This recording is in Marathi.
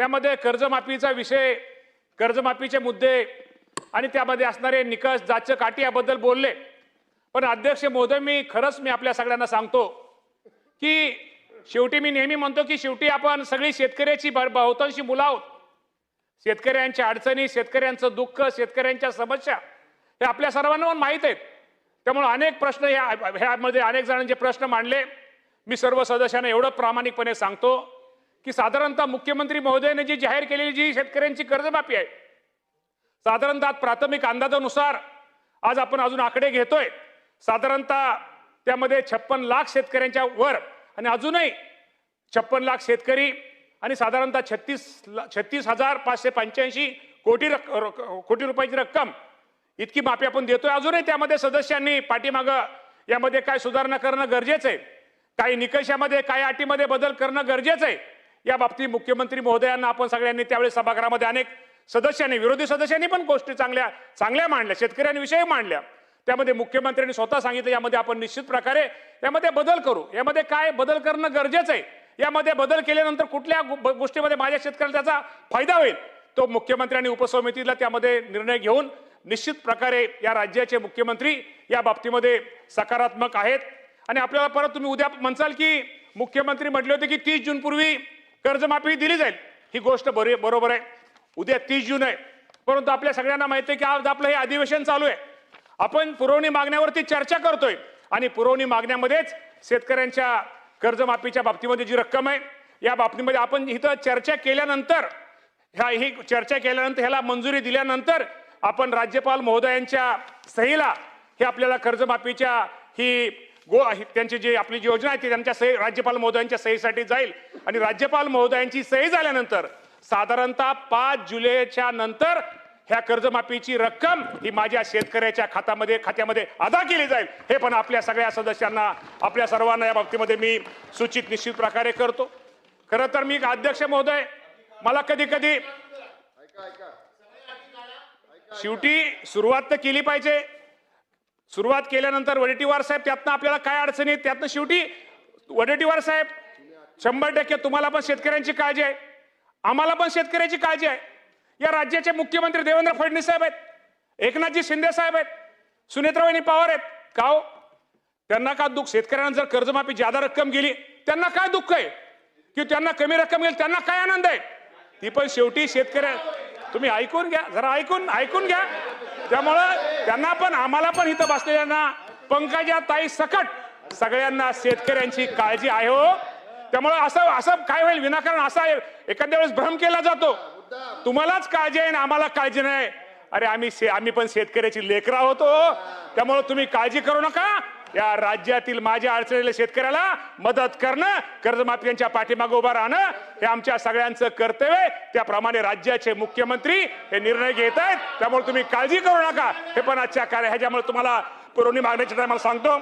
त्यामध्ये कर्जमाफीचा विषय, कर्जमाफीचे मुद्दे आणि त्यामध्ये असणारे निकष, जाच काठी याबद्दल बोलले। पण अध्यक्ष महोदय, मी आपल्या सगळ्यांना सांगतो की शेवटी मी नेहमी म्हणतो की शेवटी आपण सगळी शेतकऱ्याची बहुतांशी मुलं आहोत। शेतकऱ्यांच्या अडचणी, शेतकऱ्यांचं दुःख, शेतकऱ्यांच्या समस्या हे आपल्या सर्वांना माहीत आहेत। त्यामुळे अनेक प्रश्न ह्यामध्ये अनेक जणांचे प्रश्न मांडले। मी सर्व सदस्यांना एवढं प्रामाणिकपणे सांगतो की साधारणतः मुख्यमंत्री महोदयाने जी जाहीर केलेली जी शेतकऱ्यांची कर्जमाफी आहे, साधारणतः प्राथमिक अंदाजानुसार आज आपण अजून आकडे घेतोय, साधारणतः त्यामध्ये 56 लाख शेतकऱ्यांच्या वर आणि अजूनही 56 लाख शेतकरी आणि साधारणतः 36,585 कोटी रुपयाची रक्कम इतकी माफी आपण देतोय। अजूनही त्यामध्ये सदस्यांनी पाठीमागं यामध्ये काय सुधारणा करणं गरजेचं आहे, काही निकषामध्ये काही अटीमध्ये बदल करणं गरजेचं आहे। या बाबतीत मुख्यमंत्री महोदयांना आपण सगळ्यांनी त्यावेळी सभागृहामध्ये अनेक सदस्यांनी, विरोधी सदस्यांनी पण गोष्टी चांगल्या मांडल्या, शेतकऱ्यांविषयी मांडल्या। त्यामध्ये मुख्यमंत्र्यांनी स्वतः सांगितलं यामध्ये आपण निश्चित प्रकारे यामध्ये बदल करू, यामध्ये काय बदल करणं गरजेचं आहे, यामध्ये बदल केल्यानंतर कुठल्या गोष्टीमध्ये माझ्या शेतकऱ्याला त्याचा फायदा होईल तो मुख्यमंत्र्यांनी उपसमितीला त्यामध्ये निर्णय घेऊन निश्चित प्रकारे या राज्याचे मुख्यमंत्री या बाबतीमध्ये सकारात्मक आहेत। आणि आपल्याला परत तुम्ही उद्या म्हणसाल की मुख्यमंत्री म्हटले होते की 30 जून पूर्वी कर्जमाफी दिली जाईल, ही गोष्ट बरोबर आहे। उद्या 30 जून आहे, परंतु आपल्या सगळ्यांना माहिती आहे की आज आपलं हे अधिवेशन चालू आहे, आपण पुरवणी मागण्यावरती चर्चा करतोय आणि पुरवणी मागण्यामध्येच शेतकऱ्यांच्या कर्जमाफीच्या बाबतीमध्ये जी रक्कम आहे या बाबतीमध्ये आपण इथं चर्चा केल्यानंतर ह्याला मंजुरी दिल्यानंतर आपण राज्यपाल महोदयांच्या सहीला हे आपल्याला कर्जमाफीच्या त्यांची जी आपली योजना आहे ती त्यांच्या सही राज्यपाल महोदयांच्या सहीसाठी जाईल आणि राज्यपाल महोदयांची सही झाल्यानंतर साधारणतः 5 जुलैच्या नंतर ह्या कर्जमाफीची रक्कम ही माझ्या शेतकऱ्याच्या खात्यामध्ये अदा केली जाईल। हे पण आपल्या सगळ्या सदस्यांना, आपल्या सर्वांना या बाबतीमध्ये मी सूचित निश्चित प्रकारे करतो। खरं तर मी अध्यक्ष महोदय, मला कधी शेवटी सुरुवात तर केली पाहिजे, सुरुवात केल्यानंतर वडेट्टीवार साहेब त्यातनं आपल्याला काय अडचणी आहेत, त्यातनं शेवटी वडेट्टीवार साहेब 100% तुम्हाला पण शेतकऱ्यांची काळजी आहे, आम्हाला पण शेतकऱ्याची काळजी आहे। या राज्याचे मुख्यमंत्री देवेंद्र फडणवीस साहेब आहेत, एकनाथजी शिंदे साहेब आहेत, सुनेत्रावहिनी पवार आहेत, का हो त्यांना का दुःख? शेतकऱ्यांना जर कर्जमाफी ज्यादा रक्कम गेली त्यांना काय दुःख आहे, की त्यांना कमी रक्कम गेली त्यांना काय आनंद आहे? ती पण शेवटी शेतकऱ्या, तुम्ही ऐकून घ्या जरा, ऐकून घ्या। त्यामुळं त्यांना पण आम्हाला पण इथं बसलेल्यांना पंकजा ताई सकट सगळ्यांना शेतकऱ्यांची काळजी आहे हो। त्यामुळे असं काय होईल विनाकारण असा एखाद्या वेळेस भ्रम केला जातो, तुम्हालाच काळजी आहे ना आम्हाला काळजी नाही। अरे आम्ही पण शेतकऱ्याची लेकरं होतो, त्यामुळे तुम्ही काळजी करू नका। या राज्यातील माझ्या अडचणीला शेतकऱ्याला मदत करणं, कर्जमाफीच्या पाठीमागे उभा राहणं हे आमच्या सगळ्यांचं कर्तव्य आहे। त्याप्रमाणे राज्याचे मुख्यमंत्री हे निर्णय घेत आहेत, त्यामुळे तुम्ही काळजी करू नका। हे पण आजच्या ह्याच्यामुळे तुम्हाला पुरवणी मागण्याच्या टायमाला सांगतो।